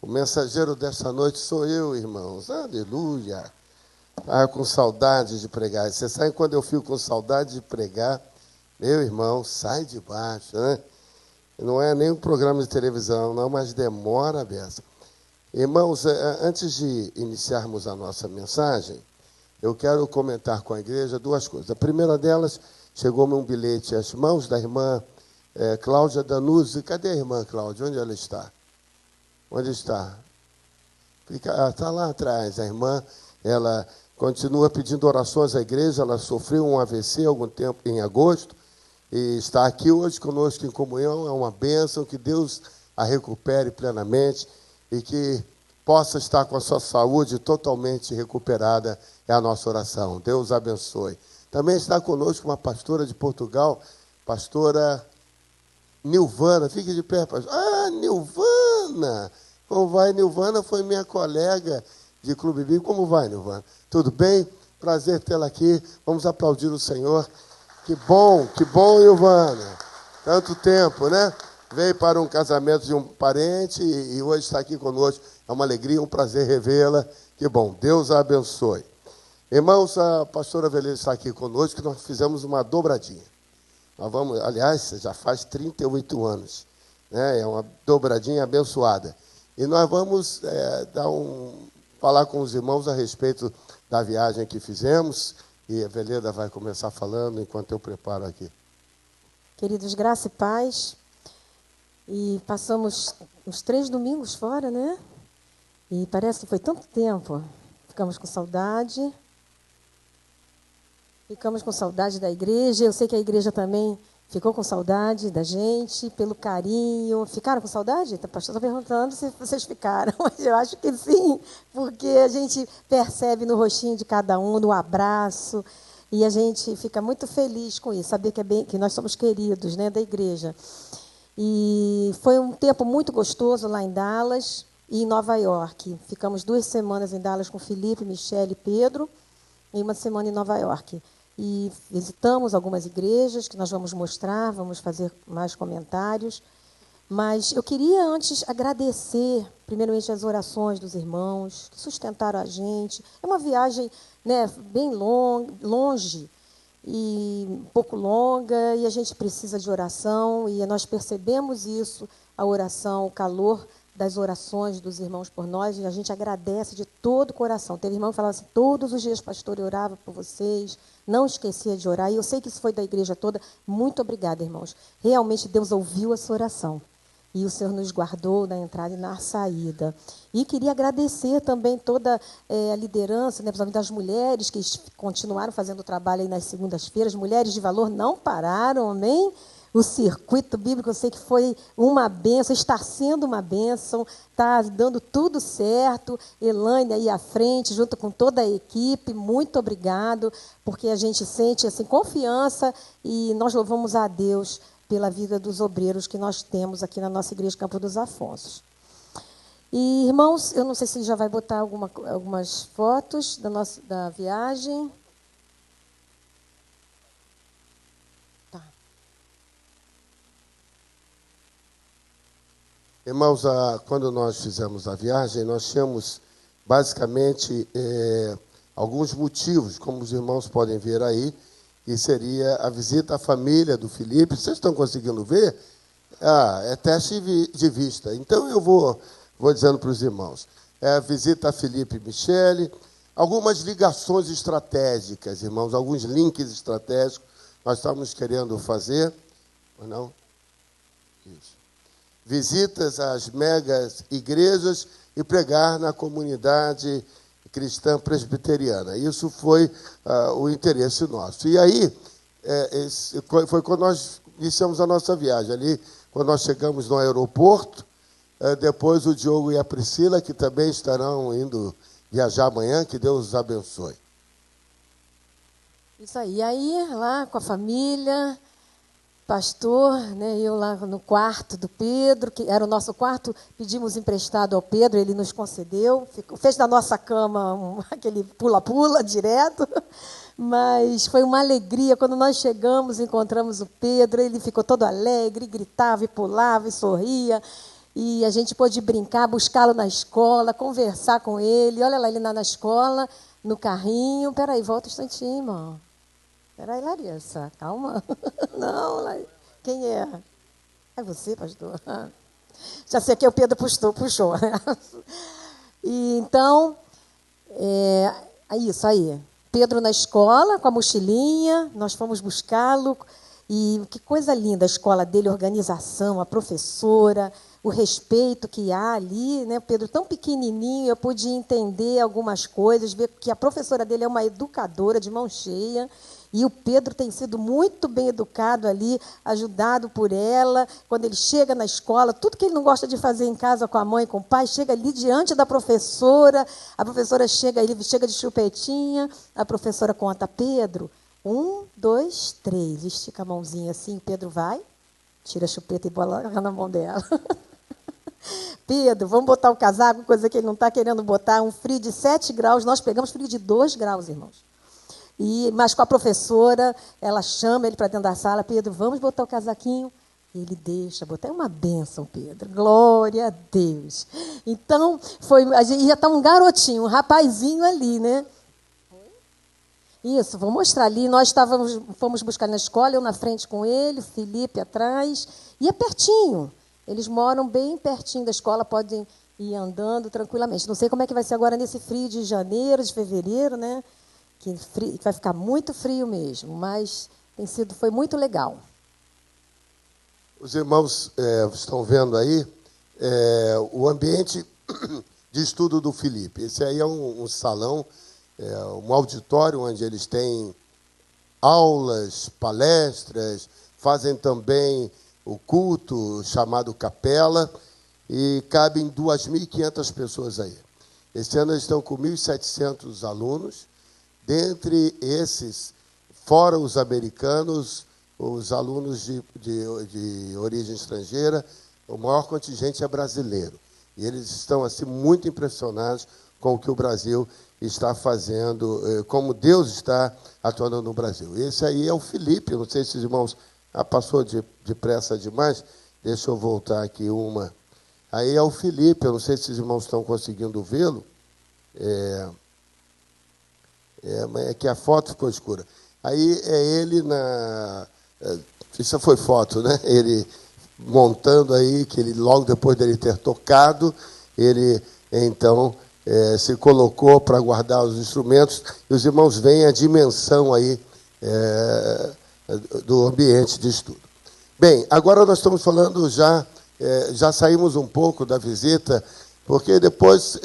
O mensageiro dessa noite sou eu, irmãos. Aleluia. Ah, com saudade de pregar. Você sabe quando eu fico com saudade de pregar? Meu irmão, sai de baixo, né? Não é nem um programa de televisão, não, mas demora a beça. Irmãos, antes de iniciarmos a nossa mensagem, eu quero comentar com a igreja duas coisas. A primeira delas, chegou-me um bilhete às mãos da irmã Cláudia Danuzzi. Cadê a irmã Cláudia? Onde ela está? Onde está? Está lá atrás. A irmã, ela continua pedindo orações à igreja. Ela sofreu um AVC há algum tempo, em agosto, e está aqui hoje conosco em comunhão. É uma bênção, que Deus a recupere plenamente e que possa estar com a sua saúde totalmente recuperada. É a nossa oração. Deus abençoe. Também está conosco uma pastora de Portugal, pastora Nilvana. Fique de pé, pastor. Ah, Nilvana! Como vai, Nilvana? Foi minha colega de Clube Bíblico. Como vai, Nilvana? Tudo bem? Prazer tê-la aqui. Vamos aplaudir o Senhor. Que bom, Nilvana. Tanto tempo, né? Veio para um casamento de um parente e hoje está aqui conosco. É uma alegria, um prazer revê-la. Que bom. Deus a abençoe. Irmãos, a pastora Veleza está aqui conosco, que nós fizemos uma dobradinha. Nós vamos, aliás, já faz 38 anos, né? É uma dobradinha abençoada. E nós vamos falar com os irmãos a respeito da viagem que fizemos. E a Veleda vai começar falando enquanto eu preparo aqui. Queridos, graça e paz. E passamos uns 3 domingos fora, né? E parece que foi tanto tempo. Ficamos com saudade. Ficamos com saudade da igreja. Eu sei que a igreja também ficou com saudade da gente, pelo carinho. Ficaram com saudade? O pastor está perguntando se vocês ficaram. Mas eu acho que sim, porque a gente percebe no rostinho de cada um, no abraço. E a gente fica muito feliz com isso, saber que nós somos queridos, né, da igreja. E foi um tempo muito gostoso lá em Dallas e em Nova York. Ficamos 2 semanas em Dallas com Felipe, Michele e Pedro, e 1 semana em Nova York. E visitamos algumas igrejas que nós vamos mostrar, vamos fazer mais comentários. Mas eu queria antes agradecer, primeiramente, as orações dos irmãos que sustentaram a gente. É uma viagem, né, bem longe e um pouco longa, e a gente precisa de oração, e nós percebemos isso, a oração, o calor das orações dos irmãos por nós, e a gente agradece de todo o coração. Teve irmão que falava assim: todos os dias, pastor, eu orava por vocês, não esquecia de orar, e eu sei que isso foi da igreja toda. Muito obrigada, irmãos. Realmente Deus ouviu a sua oração, e o Senhor nos guardou na entrada e na saída. E queria agradecer também toda a liderança, né, principalmente das mulheres que continuaram fazendo o trabalho aí nas segundas-feiras. Mulheres de valor não pararam, amém? O circuito bíblico, eu sei que foi uma bênção, está sendo uma bênção, está dando tudo certo. Elaine aí à frente, junto com toda a equipe, muito obrigado, porque a gente sente assim, confiança, e nós louvamos a Deus pela vida dos obreiros que nós temos aqui na nossa igreja Campo dos Afonsos. E, irmãos, eu não sei se já vai botar algumas fotos da viagem. Tá. Irmãos, quando nós fizemos a viagem, nós tínhamos basicamente alguns motivos, como os irmãos podem ver aí, que seria a visita à família do Felipe. Vocês estão conseguindo ver? É teste de vista. Então, eu vou dizendo para os irmãos. A visita a Felipe e Michele, algumas ligações estratégicas, irmãos, alguns links estratégicos nós estamos querendo fazer. Ou não? Isso. Visitas às megas igrejas e pregar na comunidade cristã presbiteriana. Isso foi o interesse nosso. E aí, foi quando nós iniciamos a nossa viagem. Ali, quando nós chegamos no aeroporto, depois o Diogo e a Priscila, que também estarão indo viajar amanhã, que Deus os abençoe. Isso aí. E aí, lá com a família, pastor, né, eu lá no quarto do Pedro, que era o nosso quarto, pedimos emprestado ao Pedro, ele nos concedeu, fez da nossa cama aquele pula-pula direto, mas foi uma alegria. Quando nós chegamos, encontramos o Pedro, ele ficou todo alegre, gritava e pulava e sorria, E a gente pôde brincar, buscá-lo na escola, conversar com ele. Olha lá, ele na escola, no carrinho. Peraí, volta um instantinho, irmão. Peraí, Larissa, calma. Não, quem é? É você, pastor? Já sei que o Pedro puxou. E então, é isso aí. Pedro na escola, com a mochilinha, nós fomos buscá-lo. E que coisa linda a escola dele, a organização, a professora, o respeito que há ali, né? Pedro tão pequenininho, eu pude entender algumas coisas, ver que a professora dele é uma educadora de mão cheia, e o Pedro tem sido muito bem educado ali, ajudado por ela. Quando ele chega na escola, tudo que ele não gosta de fazer em casa com a mãe e com o pai, chega ali diante da professora, a professora chega, ele chega de chupetinha, a professora conta, Pedro, 1, 2, 3, estica a mãozinha assim, o Pedro vai, tira a chupeta e bola na mão dela. Pedro, vamos botar o casaco, coisa que ele não está querendo botar, um frio de 7 graus, nós pegamos frio de 2 graus, irmãos. Mas com a professora, ela chama ele para dentro da sala, Pedro, vamos botar o casaquinho? Ele deixa botar. É uma bênção, Pedro. Glória a Deus. Então, ia estar um garotinho, um rapazinho ali, né? Isso, vou mostrar ali. Nós fomos buscar na escola, eu na frente com ele, o Felipe atrás. E é pertinho. Eles moram bem pertinho da escola, podem ir andando tranquilamente. Não sei como é que vai ser agora nesse frio de janeiro, de fevereiro, né? Que vai ficar muito frio mesmo, mas foi muito legal. Os irmãos estão vendo aí o ambiente de estudo do Felipe. Esse aí é um salão, um auditório onde eles têm aulas, palestras, fazem também o culto chamado capela, e cabem 2.500 pessoas aí. Esse ano eles estão com 1.700 alunos. Dentre esses, fora os americanos, os alunos de origem estrangeira, o maior contingente é brasileiro. E eles estão assim, muito impressionados com o que o Brasil está fazendo, como Deus está atuando no Brasil. Esse aí é o Felipe, não sei se os irmãos... passou depressa demais, deixa eu voltar aqui uma. Aí é o Felipe, eu não sei se os irmãos estão conseguindo vê-lo. É que a foto ficou escura. Aí é ele isso foi foto, né? Ele montando aí, que ele, logo depois dele ter tocado, ele, então, se colocou para guardar os instrumentos, e os irmãos veem a dimensão aí do ambiente de estudo. Bem, agora nós estamos falando já saímos um pouco da visita, porque depois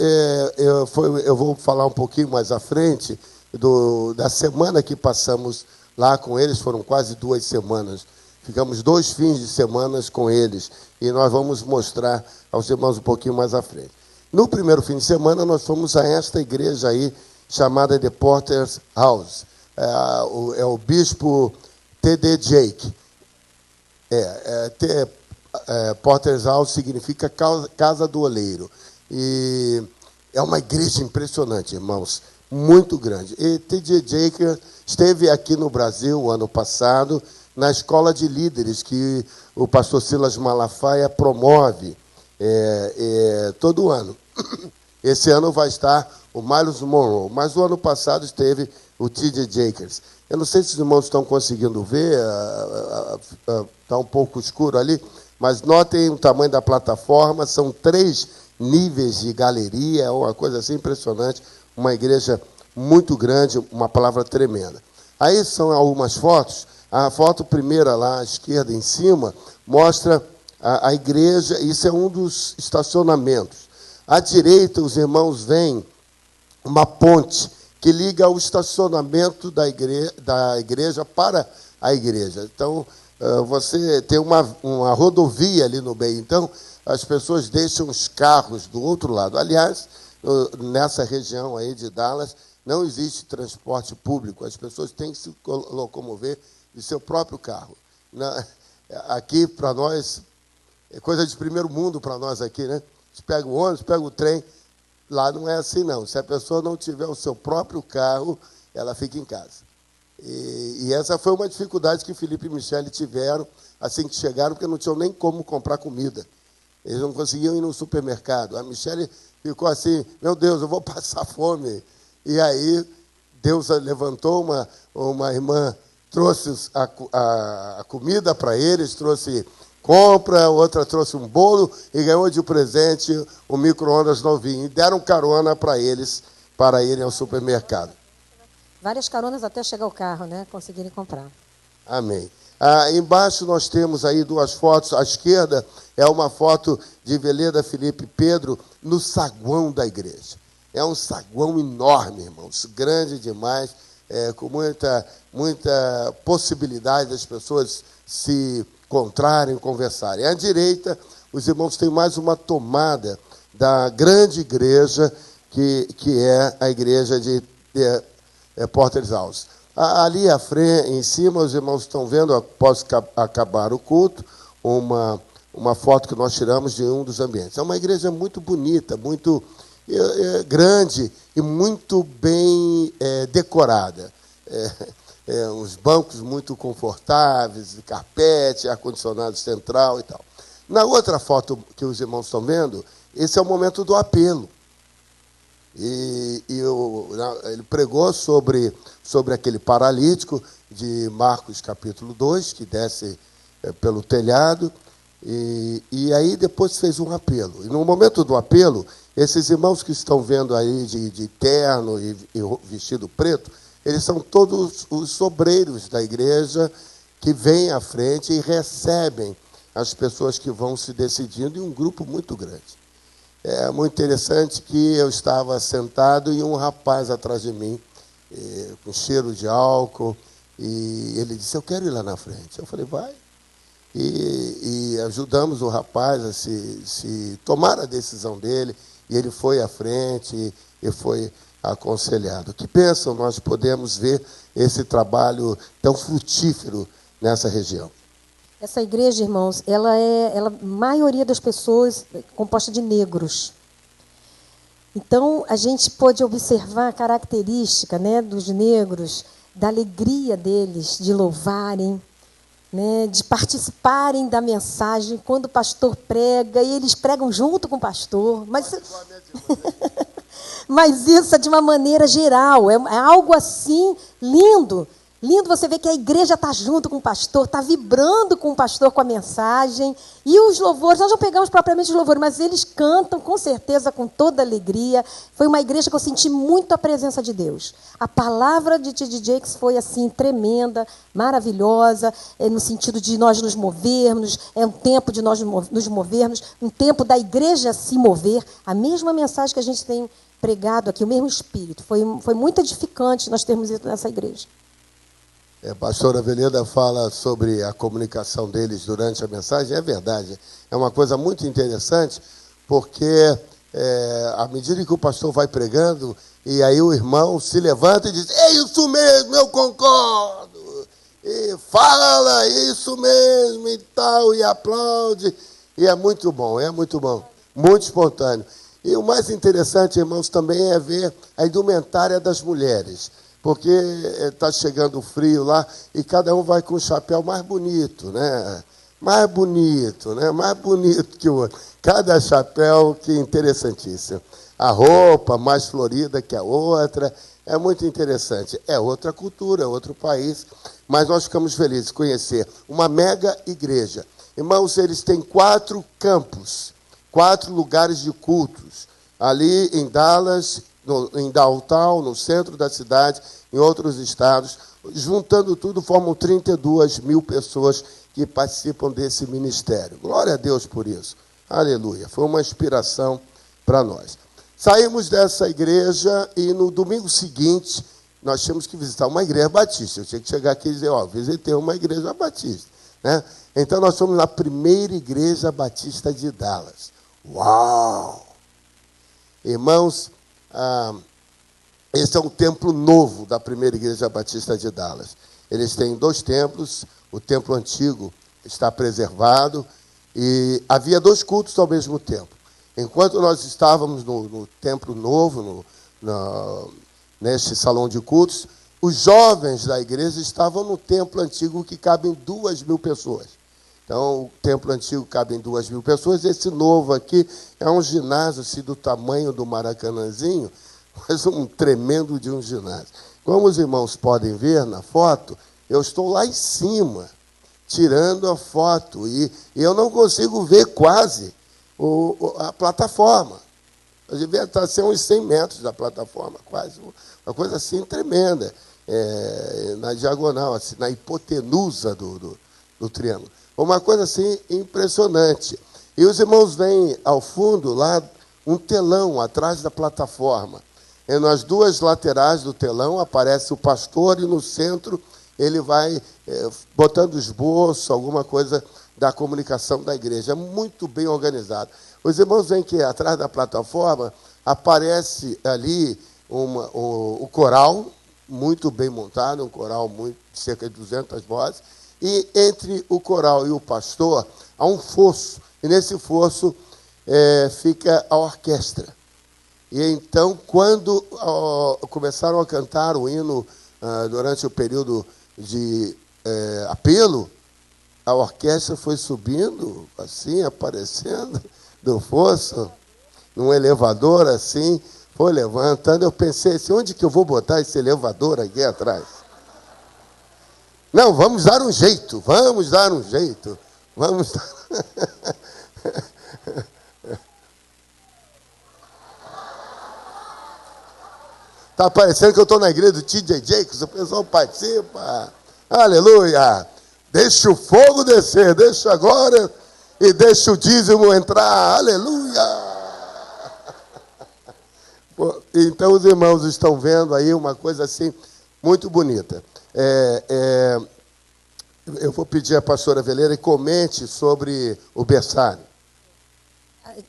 eu vou falar um pouquinho mais à frente da semana que passamos lá com eles, foram quase 2 semanas. Ficamos 2 fins de semana com eles, e nós vamos mostrar aos irmãos um pouquinho mais à frente. No primeiro fim de semana, nós fomos a esta igreja aí, chamada The Potter's House. É o bispo T.D. Jake. Potter's House significa casa do oleiro. E é uma igreja impressionante, irmãos, muito grande. E T.D. Jake esteve aqui no Brasil, ano passado, na escola de líderes que o pastor Silas Malafaia promove todo ano. Esse ano vai estar o Miles Monroe, mas o ano passado esteve o T.D. Jakers. Eu não sei se os irmãos estão conseguindo ver, está um pouco escuro ali, mas notem o tamanho da plataforma, são 3 níveis de galeria, é uma coisa assim impressionante, uma igreja muito grande, uma palavra tremenda. Aí são algumas fotos. A foto primeira lá à esquerda, em cima, mostra a igreja, isso é um dos estacionamentos. À direita, os irmãos veem uma ponte que liga o estacionamento da igreja para a igreja. Então, você tem uma rodovia ali no meio. Então, as pessoas deixam os carros do outro lado. Aliás, nessa região aí de Dallas, não existe transporte público. As pessoas têm que se locomover de seu próprio carro. Aqui, para nós, é coisa de primeiro mundo para nós aqui, né? Você pega o ônibus, pega o trem. Lá não é assim, não. Se a pessoa não tiver o seu próprio carro, ela fica em casa. E essa foi uma dificuldade que Felipe e Michele tiveram assim que chegaram, porque não tinham nem como comprar comida. Eles não conseguiam ir no supermercado. A Michele ficou assim, meu Deus, eu vou passar fome. E aí Deus levantou uma irmã, trouxe a comida para eles, trouxe compra, outra trouxe um bolo e ganhou de presente um micro-ondas novinho. E deram carona para eles, para irem ao supermercado. Várias caronas até chegar ao carro, né? Conseguirem comprar. Amém. Embaixo nós temos aí duas fotos. À esquerda é uma foto de Veleda Felipe Pedro no saguão da igreja. É um saguão enorme, irmãos, grande demais, com muita possibilidade das pessoas se encontrarem, conversarem. À direita, os irmãos têm mais uma tomada da grande igreja, que é a igreja de Porter's House. Ali à frente, em cima, os irmãos estão vendo, após acabar o culto, uma foto que nós tiramos de um dos ambientes. É uma igreja muito bonita, muito grande e muito bem decorada. Uns bancos muito confortáveis, carpete, ar-condicionado central e tal. Na outra foto que os irmãos estão vendo, esse é o momento do apelo. Ele pregou sobre aquele paralítico de Marcos capítulo 2, que desce pelo telhado, e aí depois fez um apelo. E no momento do apelo, esses irmãos que estão vendo aí de terno e vestido preto, eles são todos os obreiros da igreja que vêm à frente e recebem as pessoas que vão se decidindo, em um grupo muito grande. É muito interessante que eu estava sentado e um rapaz atrás de mim, com cheiro de álcool, e ele disse, eu quero ir lá na frente. Eu falei, vai. E ajudamos o rapaz a se tomar a decisão dele, e ele foi à frente e foi aconselhado. Que pensam nós podemos ver esse trabalho tão frutífero nessa região? Essa igreja, irmãos, a maioria das pessoas é composta de negros. Então, a gente pode observar a característica, né, dos negros, da alegria deles de louvarem, né, de participarem da mensagem quando o pastor prega, e eles pregam junto com o pastor. Mas isso é de uma maneira geral, é algo assim lindo. Lindo você ver que a igreja está junto com o pastor, está vibrando com o pastor com a mensagem. E os louvores, nós não pegamos propriamente os louvores, mas eles cantam com certeza, com toda alegria. Foi uma igreja que eu senti muito a presença de Deus. A palavra de T.D. Jakes foi assim, tremenda, maravilhosa, no sentido de nós nos movermos, é um tempo de nós nos movermos, um tempo da igreja se mover. A mesma mensagem que a gente tem pregado aqui, o mesmo espírito. Foi muito edificante nós termos ido nessa igreja. A pastora Veleda fala sobre a comunicação deles durante a mensagem. É verdade, é uma coisa muito interessante, porque à medida que o pastor vai pregando, e aí o irmão se levanta e diz, é isso mesmo, eu concordo, e fala, isso mesmo e tal, e aplaude, e é muito bom, muito espontâneo. E o mais interessante, irmãos, também é ver a indumentária das mulheres, porque está chegando o frio lá e cada um vai com o chapéu mais bonito, né? Mais bonito que o outro. Cada chapéu que interessantíssimo. A roupa mais florida que a outra, é muito interessante. É outra cultura, é outro país, mas nós ficamos felizes de conhecer uma mega igreja. Irmãos, eles têm 4 campos, 4 lugares de cultos, ali em Dallas, em Downtown, no centro da cidade, em outros estados. Juntando tudo, formam 32 mil pessoas que participam desse ministério. Glória a Deus por isso. Aleluia. Foi uma inspiração para nós. Saímos dessa igreja e no domingo seguinte nós tínhamos que visitar uma igreja batista. Eu tinha que chegar aqui e dizer, visitei uma igreja batista, né? Então nós fomos na primeira igreja batista de Dallas. Uau! Irmãos, esse é um templo novo da primeira igreja batista de Dallas. Eles têm 2 templos, o templo antigo está preservado, e havia 2 cultos ao mesmo tempo. Enquanto nós estávamos no templo novo, neste salão de cultos, os jovens da igreja estavam no templo antigo, que cabem 2.000 pessoas. Então, o templo antigo cabe em 2.000 pessoas. Esse novo aqui é um ginásio assim, do tamanho do Maracanãzinho, mas um tremendo de um ginásio. Como os irmãos podem ver na foto, eu estou lá em cima, tirando a foto, e eu não consigo ver quase a plataforma. Eu devia estar a uns 100 metros da plataforma, quase. Uma coisa assim tremenda, na diagonal, assim, na hipotenusa do triângulo. Uma coisa assim impressionante. E os irmãos veem ao fundo lá um telão atrás da plataforma. E nas duas laterais do telão aparece o pastor e no centro ele vai botando esboço, alguma coisa da comunicação da igreja. Muito bem organizado. Os irmãos veem que atrás da plataforma aparece ali o coral, muito bem montado, um coral de cerca de 200 vozes, e entre o coral e o pastor há um fosso, e nesse fosso fica a orquestra. E então, quando começaram a cantar o hino durante o período de apelo, a orquestra foi subindo, assim, aparecendo do fosso, num elevador assim, foi levantando. Eu pensei assim, onde que eu vou botar esse elevador aqui atrás? Não, vamos dar um jeito, vamos dar um jeito. Vamos dar... Está parecendo que eu estou na igreja do T.J. Jakes, o pessoal participa. Aleluia! Deixa o fogo descer, deixa agora e deixa o dízimo entrar. Aleluia! Então os irmãos estão vendo aí uma coisa assim muito bonita. Eu vou pedir à pastora Veleira que comente sobre o berçário.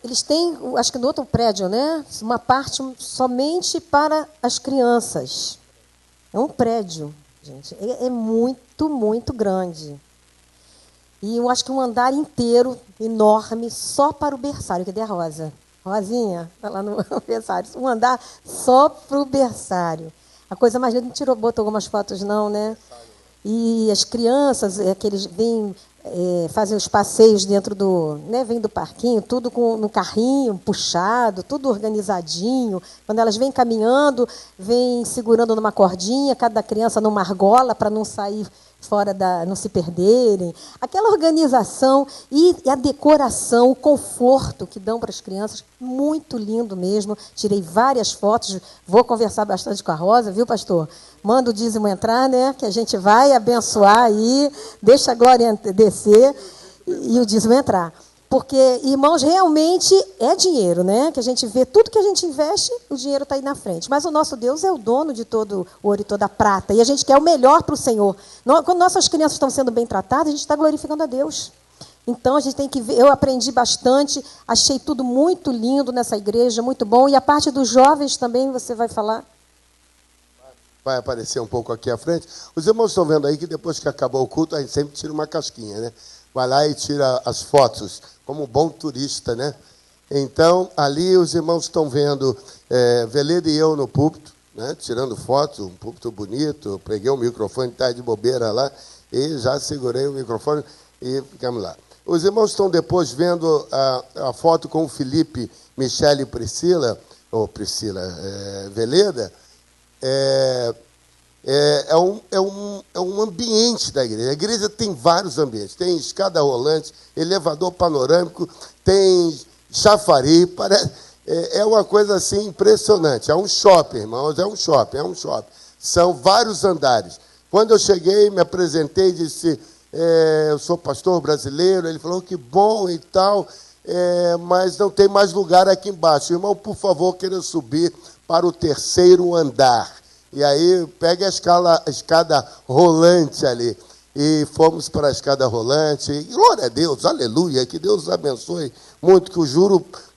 Eles têm, acho que no outro prédio, né? Uma parte somente para as crianças. É um prédio, gente. É muito, muito grande. E eu acho que um andar inteiro, enorme, só para o berçário. Cadê a Rosa? Rosinha, está lá no berçário. Um andar só para o berçário. A coisa mais linda, não botou algumas fotos não, né? E as crianças, que eles vêm... fazem os passeios dentro do... Né, vem do parquinho, tudo no carrinho, puxado, tudo organizadinho. Quando elas vêm caminhando, vêm segurando numa cordinha, cada criança numa argola, para não sair fora não se perderem. Aquela organização e a decoração, o conforto que dão para as crianças, muito lindo mesmo. Tirei várias fotos, vou conversar bastante com a Rosa, viu, pastor? Manda o dízimo entrar, né? Que a gente vai abençoar aí, deixa a glória descer e o dízimo entrar. Porque, irmãos, realmente é dinheiro, né? Que a gente vê, tudo que a gente investe, o dinheiro está aí na frente. Mas o nosso Deus é o dono de todo o ouro e toda a prata. E a gente quer o melhor para o Senhor. Quando nossas crianças estão sendo bem tratadas, a gente está glorificando a Deus. Então, a gente tem que ver. Eu aprendi bastante, achei tudo muito lindo nessa igreja, muito bom. E a parte dos jovens também, você vai falar? Vai aparecer um pouco aqui à frente. Os irmãos estão vendo aí que depois que acabou o culto, a gente sempre tira uma casquinha, né? Vai lá e tira as fotos, como um bom turista, né? Então, ali os irmãos estão vendo Veleda e eu no púlpito, né? Tirando fotos, um púlpito bonito, peguei o microfone, está de bobeira lá, e já segurei o microfone e ficamos lá. Os irmãos estão depois vendo a foto com o Felipe, Michele e Priscila, Veleda. É um ambiente da igreja. A igreja tem vários ambientes. Tem escada rolante, elevador panorâmico, tem chafariz. É uma coisa assim impressionante. É um shopping, irmãos, é um shopping. São vários andares. Quando eu cheguei, me apresentei e disse, eu sou pastor brasileiro. Ele falou, que bom e tal, mas não tem mais lugar aqui embaixo. Irmão, por favor, queira subir para o 3º andar. E aí, pega a escada rolante ali. E fomos para a escada rolante. E, glória a Deus, aleluia, que Deus abençoe muito, que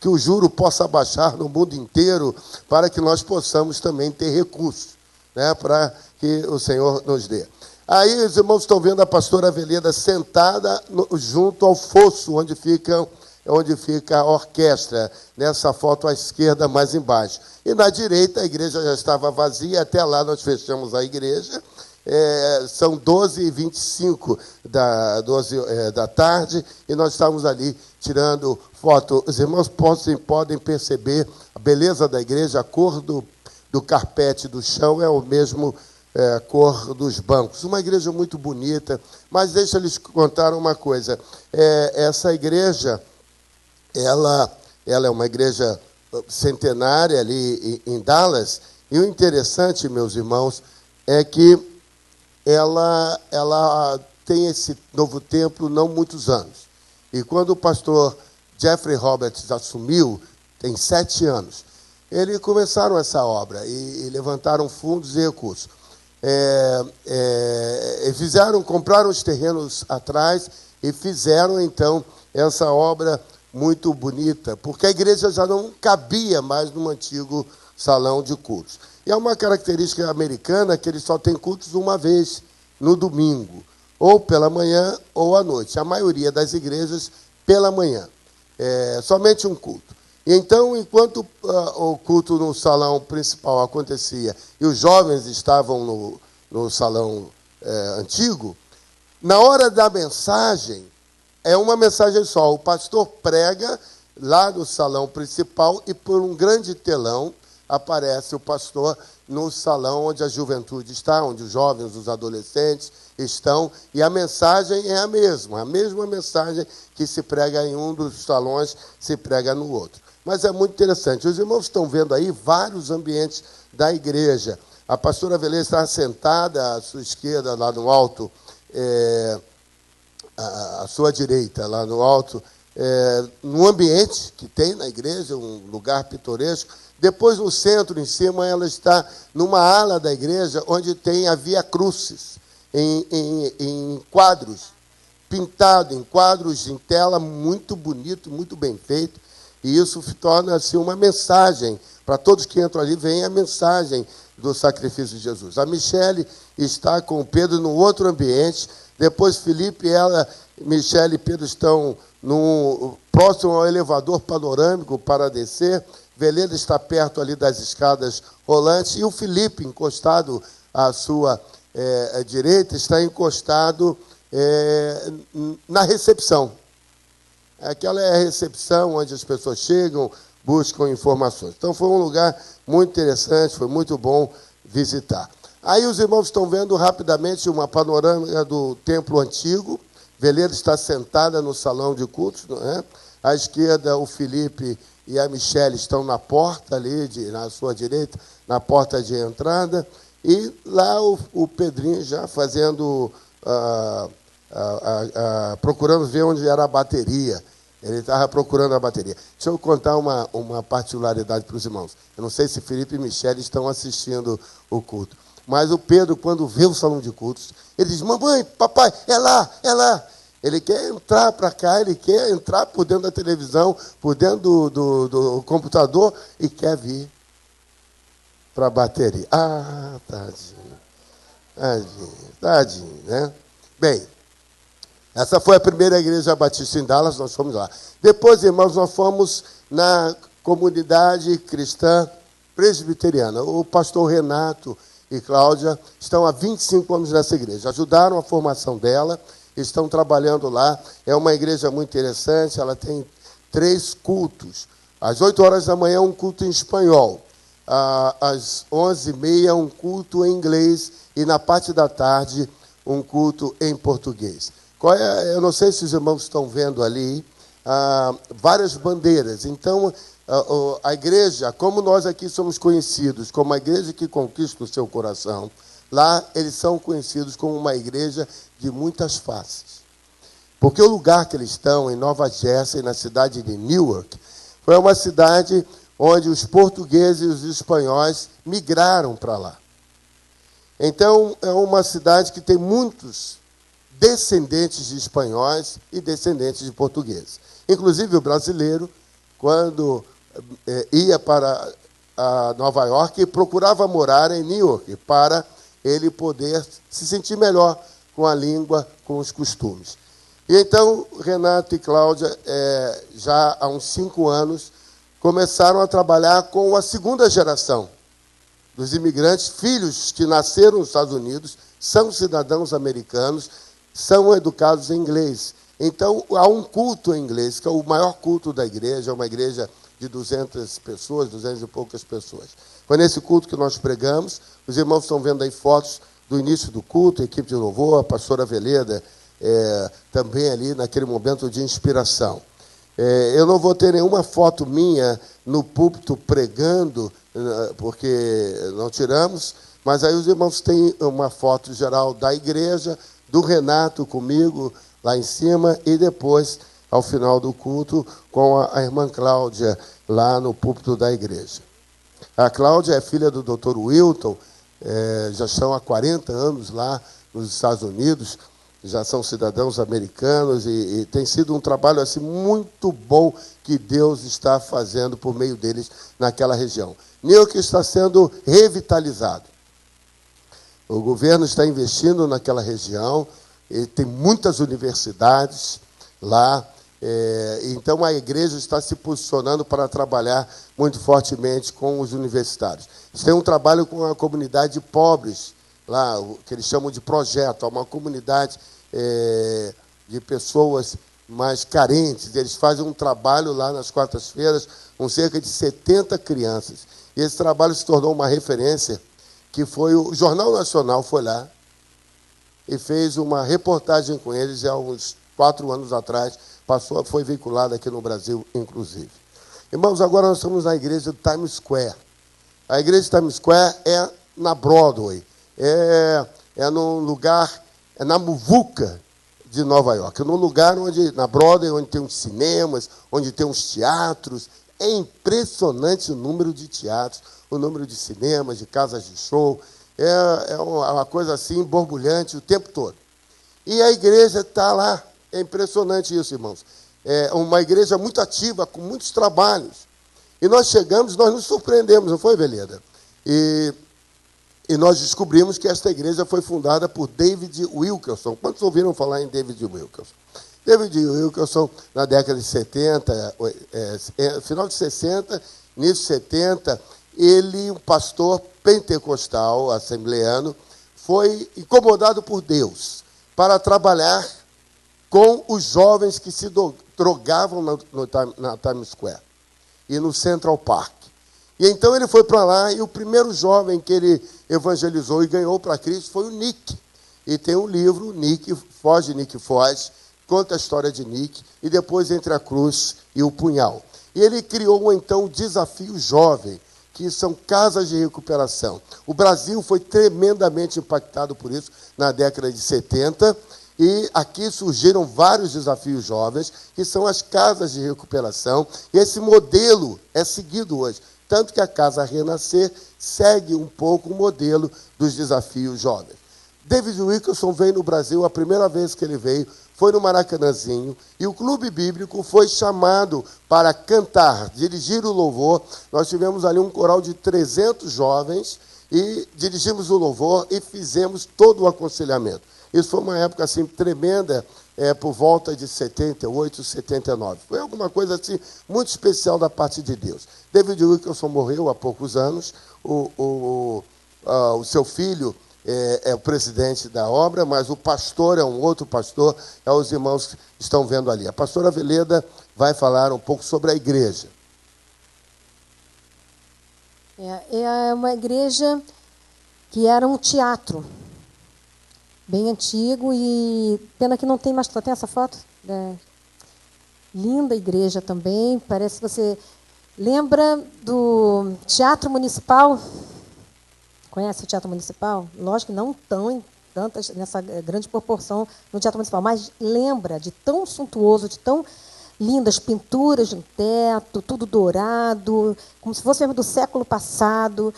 o juro possa baixar no mundo inteiro, para que nós possamos também ter recursos, né, para que o Senhor nos dê. Aí os irmãos estão vendo a pastora Veleda sentada junto ao fosso, onde fica a orquestra, nessa foto à esquerda, mais embaixo. E na direita, a igreja já estava vazia, até lá nós fechamos a igreja, são 12h25 da tarde, e nós estamos ali tirando foto. Os irmãos podem perceber a beleza da igreja, a cor do carpete do chão é o mesmo cor dos bancos. Uma igreja muito bonita, mas deixa eu lhes contar uma coisa. Essa igreja, ela é uma igreja centenária ali em Dallas, e o interessante, meus irmãos, é que ela tem esse novo templo não muitos anos. E quando o pastor Jeffrey Roberts assumiu, tem 7 anos, eles começaram essa obra e levantaram fundos e recursos. Compraram os terrenos atrás e fizeram, então, essa obra muito bonita, porque a igreja já não cabia mais no antigo salão de cultos. E é uma característica americana que eles só têm cultos uma vez no domingo, ou pela manhã ou à noite. A maioria das igrejas, pela manhã. Somente um culto. E então, enquanto o culto no salão principal acontecia e os jovens estavam no salão antigo, na hora da mensagem, é uma mensagem só. O pastor prega lá no salão principal e por um grande telão aparece o pastor no salão onde a juventude está, onde os jovens, os adolescentes estão, e a mensagem é a mesma mensagem que se prega em um dos salões, se prega no outro. Mas é muito interessante. Os irmãos estão vendo aí vários ambientes da igreja. A pastora Velez está sentada à sua esquerda, lá no alto, à sua direita, lá no alto, num ambiente que tem na igreja, um lugar pitoresco. Depois, no centro, em cima, ela está numa ala da igreja, onde tem a Via Crucis, em quadros, pintado em quadros, em tela, muito bonito, muito bem feito. E isso torna-se uma mensagem. Para todos que entram ali, vem a mensagem do sacrifício de Jesus. A Michele está com o Pedro no outro ambiente. Depois, Felipe, Michele e Pedro estão próximo ao elevador panorâmico para descer. Veleda está perto ali das escadas rolantes. E o Felipe, encostado à sua direita, está encostado na recepção. Aquela é a recepção onde as pessoas chegam, buscam informações. Então, foi um lugar muito interessante, foi muito bom visitar. Aí os irmãos estão vendo rapidamente uma panorâmica do templo antigo. Veleda está sentada no salão de cultos, não é? À esquerda, o Felipe e a Michele estão na porta ali, na sua direita, na porta de entrada. E lá o Pedrinho já fazendo... procurando ver onde era a bateria. Ele estava procurando a bateria. Deixa eu contar uma particularidade para os irmãos. Eu não sei se Felipe e Michele estão assistindo o culto, mas o Pedro, quando vê o salão de cultos, ele diz: mamãe, papai, é lá, é lá. Ele quer entrar para cá, ele quer entrar por dentro da televisão, por dentro do computador, e quer vir para a bateria. Ah, tadinho, né? Bem, essa foi a primeira igreja batista em Dallas, nós fomos lá. Depois, irmãos, nós fomos na comunidade cristã presbiteriana. O pastor Renato e Cláudia estão há 25 anos nessa igreja. Ajudaram a formação dela, estão trabalhando lá. É uma igreja muito interessante, ela tem 3 cultos. Às 8 horas da manhã, um culto em espanhol. Às 11h30, um culto em inglês. E na parte da tarde, um culto em português. Eu não sei se os irmãos estão vendo ali várias bandeiras. Então, a igreja, como nós aqui somos conhecidos como a igreja que conquista o seu coração, lá eles são conhecidos como uma igreja de muitas faces. Porque o lugar que eles estão, em Nova Jersey, na cidade de Newark, foi uma cidade onde os portugueses e os espanhóis migraram para lá. Então, é uma cidade que tem muitos descendentes de espanhóis e descendentes de portugueses. Inclusive, o brasileiro, quando ia para Nova York, procurava morar em Newark, para ele poder se sentir melhor com a língua, com os costumes. E então, Renato e Cláudia, já há uns 5 anos, começaram a trabalhar com a segunda geração dos imigrantes, filhos que nasceram nos Estados Unidos, são cidadãos americanos, são educados em inglês. Então, há um culto em inglês, que é o maior culto da igreja, é uma igreja de 200 pessoas, 200 e poucas pessoas. Foi nesse culto que nós pregamos. Os irmãos estão vendo aí fotos do início do culto, a equipe de louvor, a pastora Veleda, também ali naquele momento de inspiração. Eu não vou ter nenhuma foto minha no púlpito pregando, porque não tiramos, mas aí os irmãos têm uma foto geral da igreja, do Renato comigo lá em cima, e depois, ao final do culto, com a irmã Cláudia lá no púlpito da igreja. A Cláudia é filha do Dr. Wilton, já estão há 40 anos lá nos Estados Unidos, já são cidadãos americanos, e tem sido um trabalho assim, muito bom que Deus está fazendo por meio deles naquela região. Newark está sendo revitalizado. O governo está investindo naquela região, tem muitas universidades lá, então a igreja está se posicionando para trabalhar muito fortemente com os universitários. Eles têm um trabalho com a comunidade de pobres, lá, o que eles chamam de projeto, é uma comunidade de pessoas mais carentes. Eles fazem um trabalho lá nas quartas-feiras com cerca de 70 crianças. E esse trabalho se tornou uma referência, que foi o Jornal Nacional foi lá e fez uma reportagem com eles há uns 4 anos atrás, foi veiculada aqui no Brasil, inclusive. Irmãos, agora nós estamos na igreja do Times Square. A igreja de Times Square é na Broadway, num lugar, na Muvuca de Nova York, num lugar na Broadway, onde tem uns cinemas, onde tem uns teatros. É impressionante o número de teatros, o número de cinemas, de casas de show. É uma coisa assim, borbulhante o tempo todo. E a igreja está lá. É impressionante isso, irmãos. É uma igreja muito ativa, com muitos trabalhos. E nós chegamos, nós nos surpreendemos, não foi, Veleda? E nós descobrimos que esta igreja foi fundada por David Wilkerson. Quantos ouviram falar em David Wilkerson? David Wilkerson, na década de 70, final de 60, início de 70, ele, um pastor pentecostal, assembleano, foi incomodado por Deus para trabalhar com os jovens que se drogavam na Times Square e no Central Park. E então ele foi para lá, e o primeiro jovem que ele evangelizou e ganhou para Cristo foi o Nick. E tem um livro, Nick Foge, conta a história de Nick, e depois Entre a Cruz e o Punhal. E ele criou, então, o Desafio Jovem, que são casas de recuperação. O Brasil foi tremendamente impactado por isso na década de 70, e aqui surgiram vários desafios jovens, que são as casas de recuperação, e esse modelo é seguido hoje. Tanto que a Casa Renascer segue um pouco o modelo dos desafios jovens. David Wilkerson veio no Brasil, a primeira vez que ele veio foi no Maracanãzinho, e o Clube Bíblico foi chamado para cantar, dirigir o louvor. Nós tivemos ali um coral de 300 jovens, e dirigimos o louvor e fizemos todo o aconselhamento. Isso foi uma época assim, tremenda, por volta de 78, 79. Foi alguma coisa assim, muito especial da parte de Deus. David Wilkerson morreu há poucos anos, o seu filho é o presidente da obra, mas o pastor é um outro pastor, os irmãos que estão vendo ali. A pastora Veleda vai falar um pouco sobre a igreja. É uma igreja que era um teatro bem antigo, e pena que não tem mais. Tem essa foto? Linda igreja também. Parece que você lembra do Teatro Municipal. Conhece o Teatro Municipal? Lógico que não tão nessa grande proporção no Teatro Municipal, mas lembra de tão suntuoso, de tão lindas pinturas no teto, tudo dourado, como se fosse mesmo do século passado.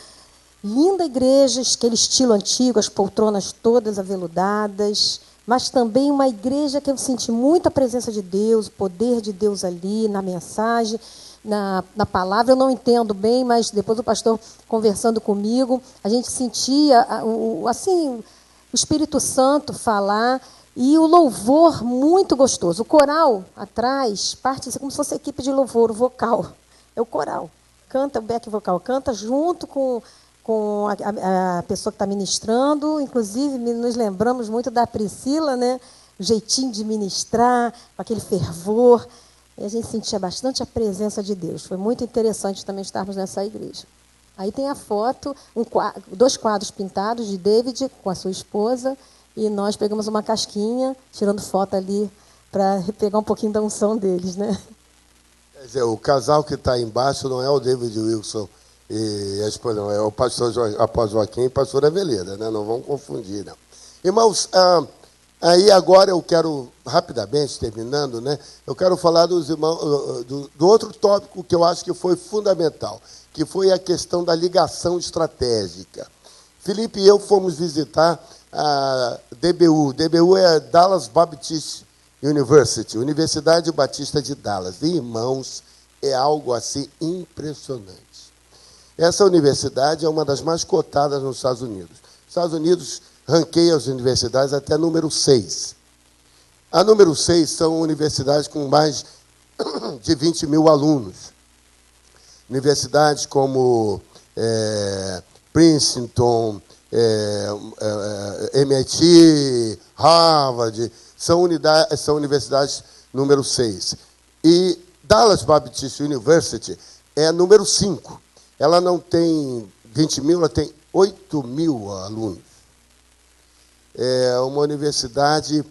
Linda igreja, aquele estilo antigo, as poltronas todas aveludadas, mas também uma igreja que eu senti muita presença de Deus, o poder de Deus ali, na mensagem, na palavra. Eu não entendo bem, mas depois o pastor conversando comigo, a gente sentia assim, o Espírito Santo falar, e o louvor muito gostoso. O coral atrás, parte como se fosse a equipe de louvor, o vocal. É o coral. Canta, o back vocal, canta junto com com a pessoa que está ministrando. Inclusive, nos lembramos muito da Priscila, né? O jeitinho de ministrar, com aquele fervor. E a gente sentia bastante a presença de Deus. Foi muito interessante também estarmos nessa igreja. Aí tem a foto, 2 quadros pintados de David com a sua esposa, e nós pegamos uma casquinha, tirando foto ali, para pegar um pouquinho da unção deles, né? Quer dizer, o casal que está embaixo não é o David Wilson e a esposa, não, é o pastor apóstolo Joaquim e a pastora Aveleda, né? Não vão confundir, não. Irmãos, aí agora eu quero, rapidamente, terminando, né? Eu quero falar dos irmãos, do outro tópico que eu acho que foi fundamental, que foi a questão da ligação estratégica. Felipe e eu fomos visitar a DBU. DBU é Dallas Baptist University, Universidade Batista de Dallas. E, irmãos, é algo assim impressionante. Essa universidade é uma das mais cotadas nos Estados Unidos. Os Estados Unidos ranqueia as universidades até número 6. A número 6 são universidades com mais de 20 mil alunos. Universidades como Princeton, MIT, Harvard, são universidades número 6. E Dallas Baptist University é número 5. Ela não tem 20 mil, ela tem 8 mil alunos. É uma universidade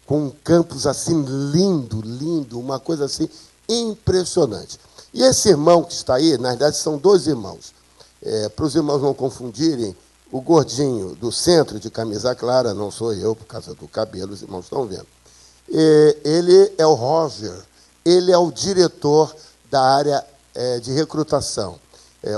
com um campus assim lindo, lindo, uma coisa assim impressionante. E esse irmão que está aí, na verdade, são 2 irmãos. Para os irmãos não confundirem, o gordinho do centro de camisa clara, não sou eu, por causa do cabelo, os irmãos estão vendo. Ele é o Roger, ele é o diretor da área de recrutação,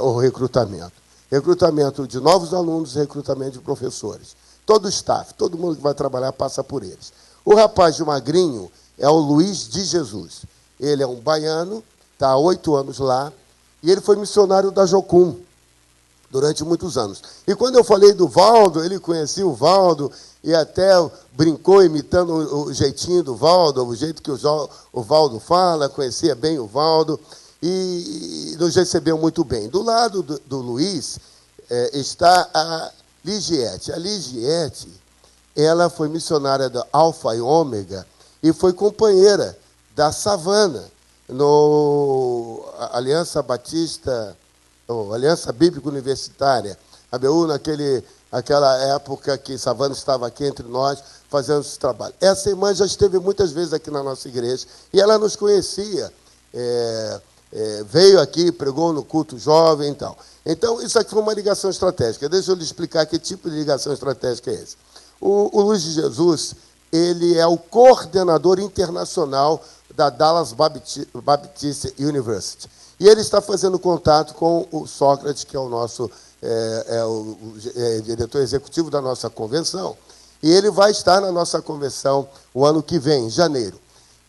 ou recrutamento. Recrutamento de novos alunos, recrutamento de professores. Todo o staff, todo mundo que vai trabalhar passa por eles. O rapaz de magrinho é o Luiz de Jesus. Ele é um baiano, está há 8 anos lá, e ele foi missionário da Jocum durante muitos anos. E quando eu falei do Valdo, ele conhecia o Valdo e até brincou imitando o jeitinho do Valdo, o jeito que o Valdo fala, conhecia bem o Valdo, e nos recebeu muito bem. Do lado do Luiz está a Ligiete. A Ligiete, ela foi missionária da Alfa e Ômega e foi companheira da Savana no Aliança Batista, Aliança Bíblica Universitária, ABU, naquela época que Savana estava aqui entre nós, fazendo esse trabalho. Essa irmã já esteve muitas vezes aqui na nossa igreja, e ela nos conhecia, veio aqui, pregou no culto jovem e tal. Então, isso aqui foi uma ligação estratégica. Deixa eu lhe explicar que tipo de ligação estratégica é esse. O Luiz de Jesus, ele é o coordenador internacional da Dallas Baptist University. E ele está fazendo contato com o Sócrates, que é o nosso diretor executivo da nossa convenção. E ele vai estar na nossa convenção o ano que vem, em janeiro.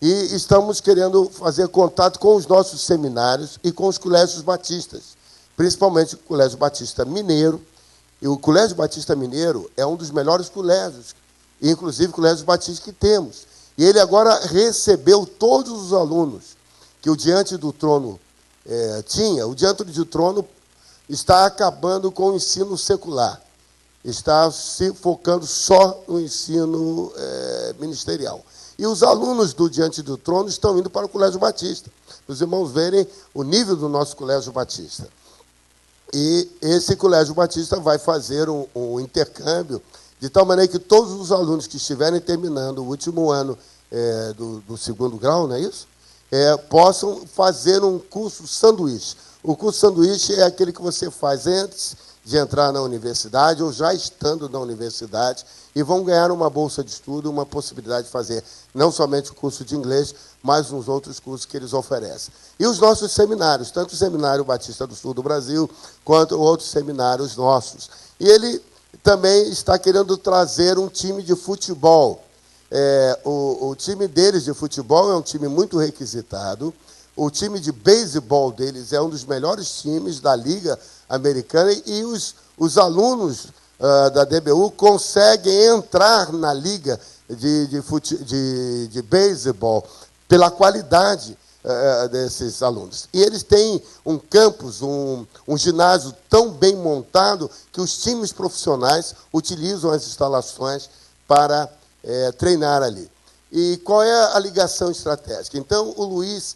E estamos querendo fazer contato com os nossos seminários e com os colégios batistas, principalmente o Colégio Batista Mineiro. E o Colégio Batista Mineiro é um dos melhores colégios, inclusive colégios batistas que temos. E ele agora recebeu todos os alunos que o Diante do Trono tinha. O Diante do Trono está acabando com o ensino secular, está se focando só no ensino ministerial. E os alunos do Diante do Trono estão indo para o Colégio Batista, para os irmãos verem o nível do nosso Colégio Batista. E esse Colégio Batista vai fazer um intercâmbio, de tal maneira que todos os alunos que estiverem terminando o último ano do segundo grau, não é isso? Possam fazer um curso sanduíche. O curso sanduíche é aquele que você faz antes de entrar na universidade ou já estando na universidade, e vão ganhar uma bolsa de estudo, uma possibilidade de fazer não somente o curso de inglês, mas uns outros cursos que eles oferecem. E os nossos seminários, tanto o Seminário Batista do Sul do Brasil, quanto outros seminários nossos. E ele também está querendo trazer um time de futebol. O time deles de futebol é um time muito requisitado. O time de beisebol deles é um dos melhores times da Liga Americana, e os alunos da DBU conseguem entrar na Liga de beisebol pela qualidade desses alunos. E eles têm um campus, um ginásio tão bem montado que os times profissionais utilizam as instalações para treinar ali. E qual é a ligação estratégica? Então, o Luiz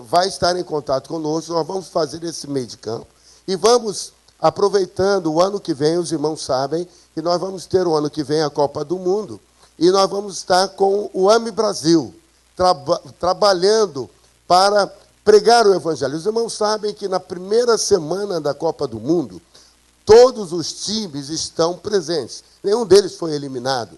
vai estar em contato conosco, nós vamos fazer esse meio de campo e vamos, aproveitando o ano que vem, os irmãos sabem que nós vamos ter o ano que vem a Copa do Mundo e nós vamos estar com o AME Brasil, trabalhando para pregar o Evangelho. Os irmãos sabem que na primeira semana da Copa do Mundo, todos os times estão presentes. Nenhum deles foi eliminado.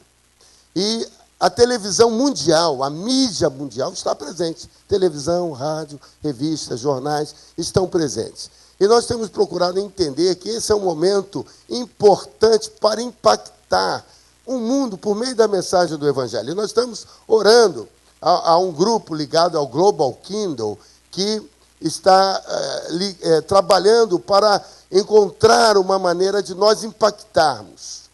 E a televisão mundial, a mídia mundial está presente. Televisão, rádio, revistas, jornais estão presentes. E nós temos procurado entender que esse é um momento importante para impactar o mundo por meio da mensagem do Evangelho. E nós estamos orando a um grupo ligado ao Global Kingdom que está trabalhando para encontrar uma maneira de nós impactarmos,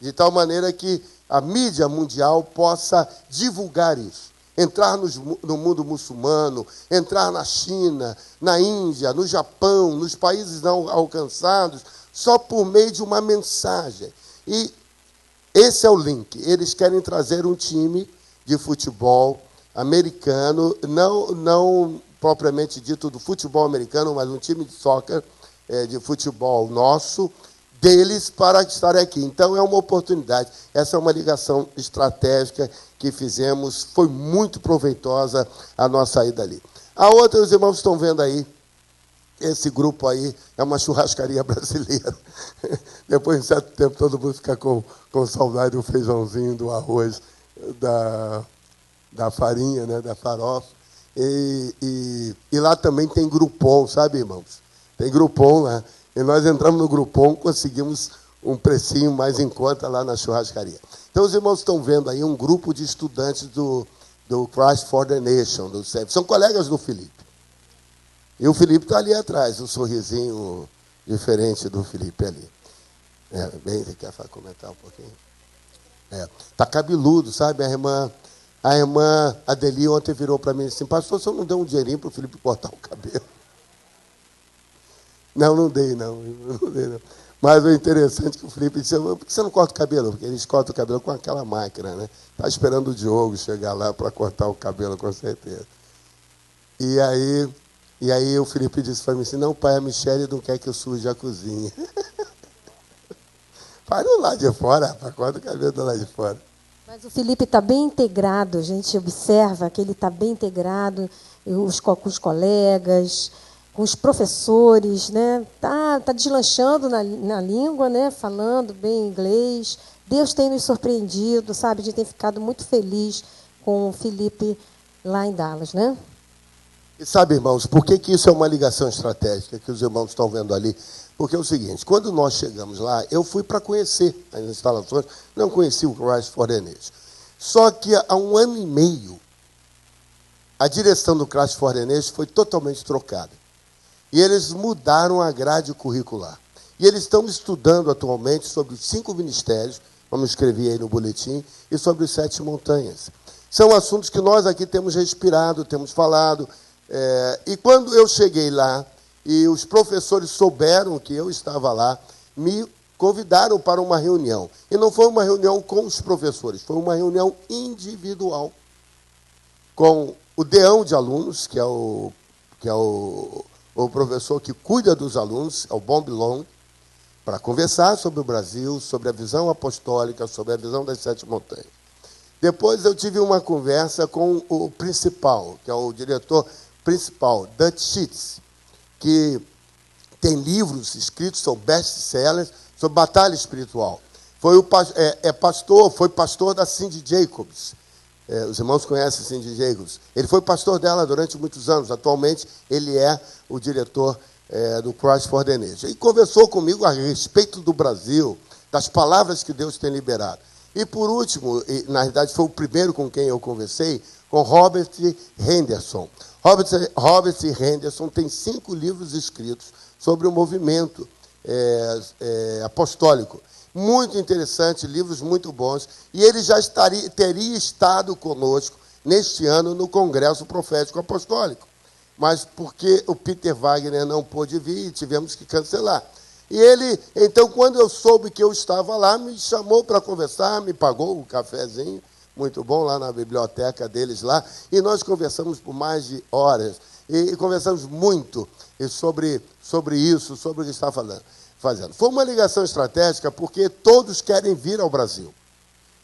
de tal maneira que a mídia mundial possa divulgar isso, entrar no mundo muçulmano, entrar na China, na Índia, no Japão, nos países não alcançados, só por meio de uma mensagem. E esse é o link. Eles querem trazer um time de futebol americano, não propriamente dito do futebol americano, mas um time de soccer, de futebol nosso, deles para estar aqui. Então, é uma oportunidade. Essa é uma ligação estratégica que fizemos, foi muito proveitosa a nossa ida ali. A outra, os irmãos estão vendo aí, esse grupo aí é uma churrascaria brasileira. Depois de um certo tempo, todo mundo fica com saudade do feijãozinho, do arroz, da farinha, né, da farofa. E lá também tem Groupon, sabe, irmãos? Tem Groupon lá. E nós entramos no Groupon, conseguimos um precinho mais em conta lá na churrascaria. Então, os irmãos estão vendo aí um grupo de estudantes do Christ for the Nation, do CEP. São colegas do Felipe. E o Felipe está ali atrás, um sorrisinho diferente do Felipe ali. Você quer comentar um pouquinho? Está cabeludo, sabe? A irmã Adeli ontem virou para mim assim, pastor, você não deu um dinheirinho para o Felipe cortar o cabelo? Não dei, não. Mas o interessante é que o Felipe disse, por que você não corta o cabelo? Porque eles cortam o cabelo com aquela máquina, né? Está esperando o Diogo chegar lá para cortar o cabelo, com certeza. E aí o Felipe disse para mim assim, não, pai, a Michele não quer que eu suje a cozinha. Para do lado de fora, rapaz, corta o cabelo do lado de fora. Mas o Felipe está bem integrado, a gente observa que ele está bem integrado com os colegas, com os professores, né? Tá deslanchando na língua, né? Falando bem inglês. Deus tem nos surpreendido, sabe? A gente tem ficado muito feliz com o Felipe lá em Dallas, né? E sabe, irmãos, por que isso é uma ligação estratégica que os irmãos estão vendo ali? Porque é o seguinte, quando nós chegamos lá, eu fui para conhecer as instalações, não conheci o Christ for the Nation. Só que há 1 ano e meio, a direção do Christ for the Nation foi totalmente trocada. E eles mudaram a grade curricular. E eles estão estudando atualmente sobre os 5 ministérios, vamos escrever aí no boletim, e sobre os 7 montanhas. São assuntos que nós aqui temos respirado, temos falado. E quando eu cheguei lá, e os professores souberam que eu estava lá, me convidaram para uma reunião. E não foi uma reunião com os professores, foi uma reunião individual com o deão de alunos, que é o professor que cuida dos alunos, é o Bob Long, para conversar sobre o Brasil, sobre a visão apostólica, sobre a visão das 7 montanhas. Depois eu tive uma conversa com o principal, que é o diretor principal, Dutch Sheets, que tem livros escritos, são best-sellers, sobre batalha espiritual. Foi pastor da Cindy Jacobs. Os irmãos conhecem Cindy Jacobs. Ele foi pastor dela durante muitos anos. Atualmente, ele é o diretor do Christ for the Nation. E conversou comigo a respeito do Brasil, das palavras que Deus tem liberado. E, por último, na verdade, foi o primeiro com quem eu conversei, com Robert Henderson. Robert Henderson tem 5 livros escritos sobre o movimento apostólico. Muito interessante, livros muito bons. E ele já teria estado conosco neste ano no Congresso Profético Apostólico. Mas porque o Peter Wagner não pôde vir, tivemos que cancelar. E ele, então, quando eu soube que eu estava lá, me chamou para conversar, me pagou um cafezinho, muito bom, lá na biblioteca deles lá, e nós conversamos por mais de horas, e conversamos muito sobre isso, sobre o que está fazendo. Foi uma ligação estratégica, porque todos querem vir ao Brasil.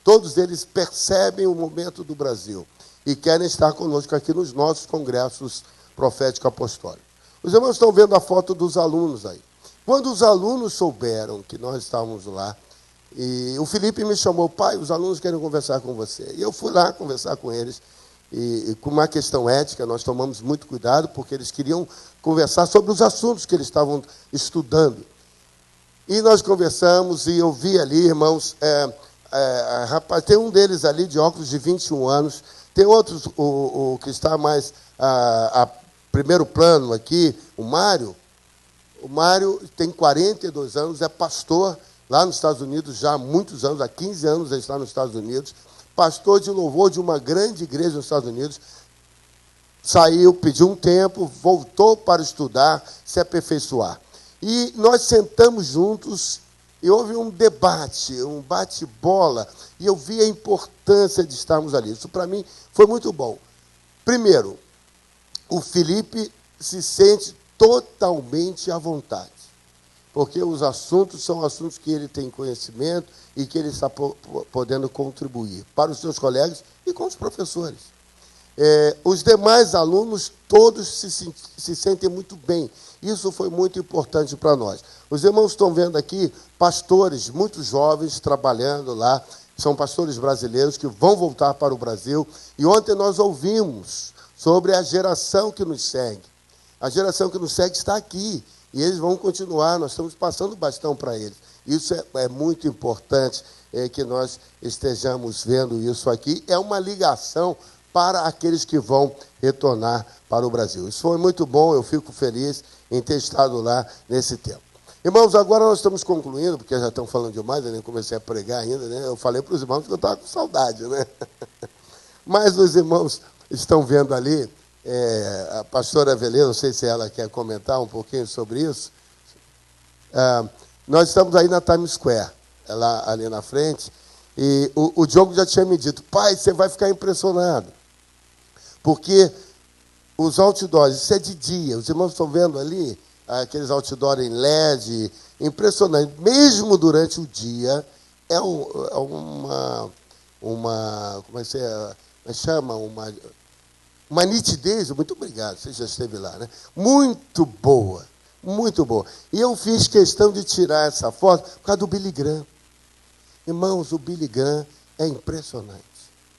Todos eles percebem o momento do Brasil e querem estar conosco aqui nos nossos congressos proféticos apostólicos. Os irmãos estão vendo a foto dos alunos aí. Quando os alunos souberam que nós estávamos lá, e o Felipe me chamou, pai, os alunos querem conversar com você. E eu fui lá conversar com eles, e com uma questão ética, nós tomamos muito cuidado, porque eles queriam conversar sobre os assuntos que eles estavam estudando. E nós conversamos, e eu vi ali, irmãos, rapaz, tem um deles ali de óculos de 21 anos, tem outros, o que está mais a primeiro plano aqui, o Mário. O Mário tem 42 anos, é pastor lá nos Estados Unidos já há muitos anos, há 15 anos ele está nos Estados Unidos, pastor de louvor de uma grande igreja nos Estados Unidos, saiu, pediu um tempo, voltou para estudar, se aperfeiçoar. E nós sentamos juntos e houve um debate, um bate-bola, e eu vi a importância de estarmos ali. Isso, para mim, foi muito bom. Primeiro, o Felipe se sente totalmente à vontade, porque os assuntos são assuntos que ele tem conhecimento e que ele está podendo contribuir para os seus colegas e com os professores. Os demais alunos, todos se sentem muito bem. Isso foi muito importante para nós. Os irmãos estão vendo aqui pastores muito jovens trabalhando lá, são pastores brasileiros que vão voltar para o Brasil. E ontem nós ouvimos sobre a geração que nos segue. A geração que nos segue está aqui, e eles vão continuar, nós estamos passando o bastão para eles. Isso é muito importante, que nós estejamos vendo isso aqui. É uma ligação para aqueles que vão retornar para o Brasil. Isso foi muito bom, eu fico feliz em ter estado lá nesse tempo. Irmãos, agora nós estamos concluindo, porque já estão falando demais, eu nem comecei a pregar ainda, né? Eu falei para os irmãos que eu estava com saudade, né? Mas os irmãos estão vendo ali, a pastora Veleda, não sei se ela quer comentar um pouquinho sobre isso. Nós estamos aí na Times Square, ela ali na frente, e o Diogo já tinha me dito, pai, você vai ficar impressionado, porque os outdoors, isso é de dia, os irmãos estão vendo ali, aqueles outdoors em LED, impressionante, mesmo durante o dia, como é que chama? Uma nitidez, muito obrigado, você já esteve lá, né? Muito boa, muito boa. E eu fiz questão de tirar essa foto por causa do Billy Graham. Irmãos, o Billy Graham é impressionante,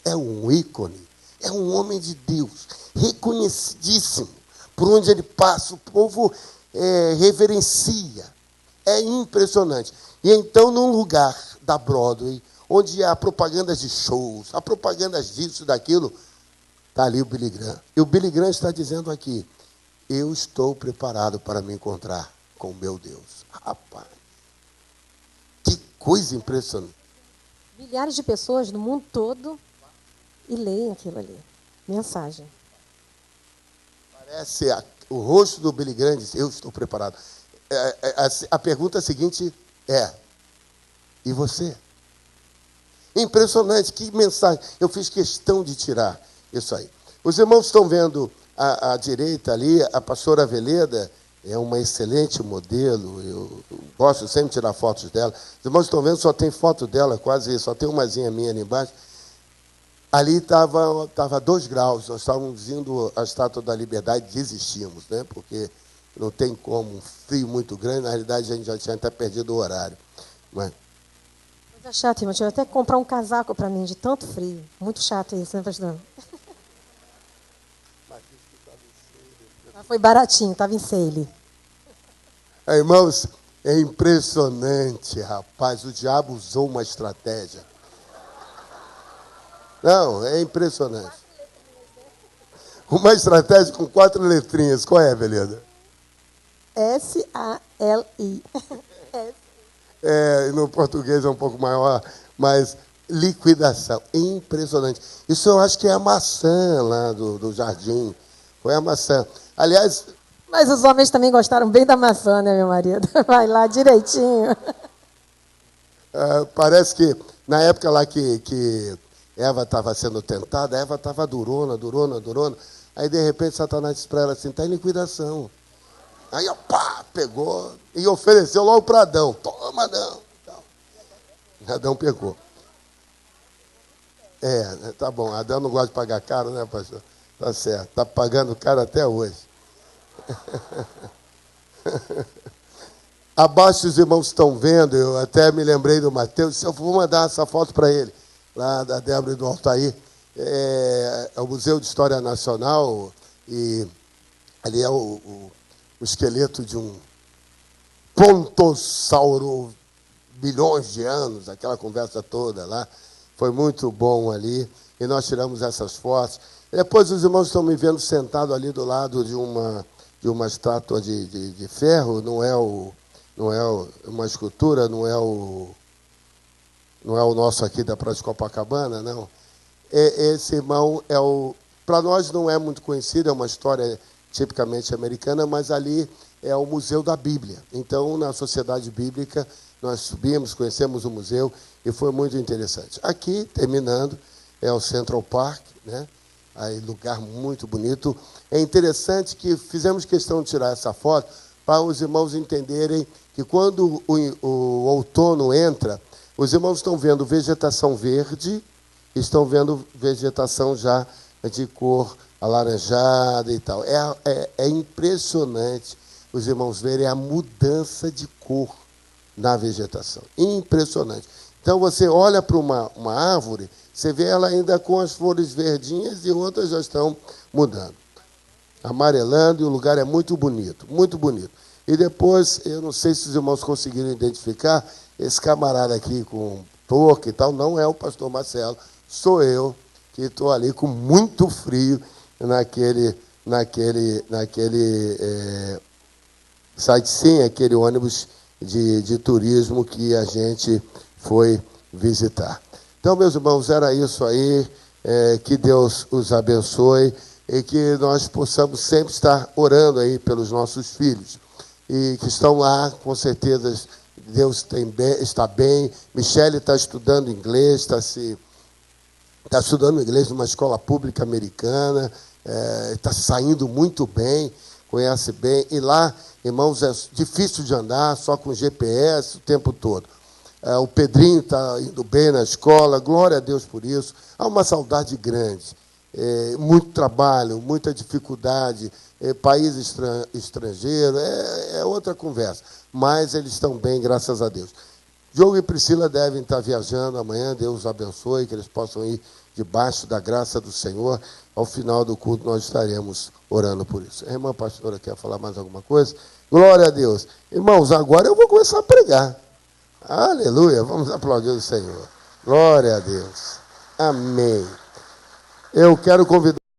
é um ícone, é um homem de Deus, reconhecidíssimo. Por onde ele passa, o povo reverencia. É impressionante. E então, num lugar da Broadway, onde há propagandas de shows, há propagandas disso, daquilo, está ali o Billy Graham. E o Billy Graham está dizendo aqui, eu estou preparado para me encontrar com o meu Deus. Rapaz, que coisa impressionante. Milhares de pessoas no mundo todo e leem aquilo ali. Mensagem. Parece o rosto do Billy Graham diz, eu estou preparado. A pergunta seguinte é, e você? Impressionante, que mensagem. Eu fiz questão de tirar isso aí. Os irmãos estão vendo à direita ali, a pastora Veleda é uma excelente modelo, eu gosto sempre de tirar fotos dela. Os irmãos estão vendo, só tem foto dela, quase, só tem umazinha minha ali embaixo. Ali estava 2 graus, nós estávamos indo à Estátua da Liberdade, desistimos, né? Porque não tem como, um frio muito grande, na realidade a gente já tinha até perdido o horário. Mas Coisa chata, irmão, tive até que comprar um casaco para mim, de tanto frio. Muito chato isso, né, pastor? Mas foi baratinho, estava em sale. Irmãos, é impressionante, rapaz, o diabo usou uma estratégia. Não, é impressionante. Uma estratégia com 4 letrinhas. Qual é, Veleda? S-A-L-I. No português é um pouco maior, mas liquidação. Impressionante. Isso eu acho que é a maçã lá do jardim. Foi a maçã. Aliás... Mas os homens também gostaram bem da maçã, né, meu marido? Vai lá direitinho. Parece que na época lá que Eva estava sendo tentada, Eva estava durona. Aí, de repente, Satanás disse para ela assim, está em liquidação. Aí, pá, pegou e ofereceu logo para Adão. Toma, Adão. Adão pegou. Tá bom. Adão não gosta de pagar caro, né, pastor? Tá certo. Está pagando caro até hoje. Abaixo os irmãos estão vendo, eu até me lembrei do Mateus, eu vou mandar essa foto para ele, lá da Débora e do Altair. É o Museu de História Nacional, e ali é o esqueleto de um pontossauro, milhões de anos, aquela conversa toda lá. Foi muito bom ali, e nós tiramos essas fotos. Depois os irmãos estão me vendo sentado ali do lado de uma estátua de ferro, não é uma escultura, não é o nosso aqui da Praia de Copacabana, não. Esse irmão para nós não é muito conhecido, é uma história tipicamente americana, mas ali é o Museu da Bíblia. Então, na Sociedade Bíblica, nós subimos, conhecemos o museu e foi muito interessante. Aqui, terminando, é o Central Park, né? Aí, lugar muito bonito. É interessante que fizemos questão de tirar essa foto para os irmãos entenderem que quando o outono entra, os irmãos estão vendo vegetação verde, estão vendo vegetação já de cor alaranjada e tal. É impressionante os irmãos verem a mudança de cor na vegetação. Impressionante. Então, você olha para uma árvore, você vê ela ainda com as flores verdinhas e outras já estão mudando, amarelando, e o lugar é muito bonito, muito bonito. E depois, eu não sei se os irmãos conseguiram identificar, esse camarada aqui com touca e tal, não é o pastor Marcelo, sou eu, que estou ali com muito frio naquele sightseeing, aquele ônibus de turismo que a gente foi visitar. Então, meus irmãos, era isso aí, que Deus os abençoe e que nós possamos sempre estar orando aí pelos nossos filhos, e que estão lá, com certeza, Deus está bem. Michele está estudando inglês, está estudando inglês numa escola pública americana, está saindo muito bem, conhece bem, e lá, irmãos, é difícil de andar, só com GPS o tempo todo. O Pedrinho está indo bem na escola, glória a Deus por isso. Há uma saudade grande, muito trabalho, muita dificuldade, país estrangeiro, é outra conversa. Mas eles estão bem, graças a Deus. Diogo e Priscila devem estar viajando amanhã, Deus os abençoe, que eles possam ir debaixo da graça do Senhor. Ao final do culto nós estaremos orando por isso. A irmã pastora quer falar mais alguma coisa? Glória a Deus. Irmãos, agora eu vou começar a pregar. Aleluia, vamos aplaudir o Senhor. Glória a Deus. Amém. Eu quero convidar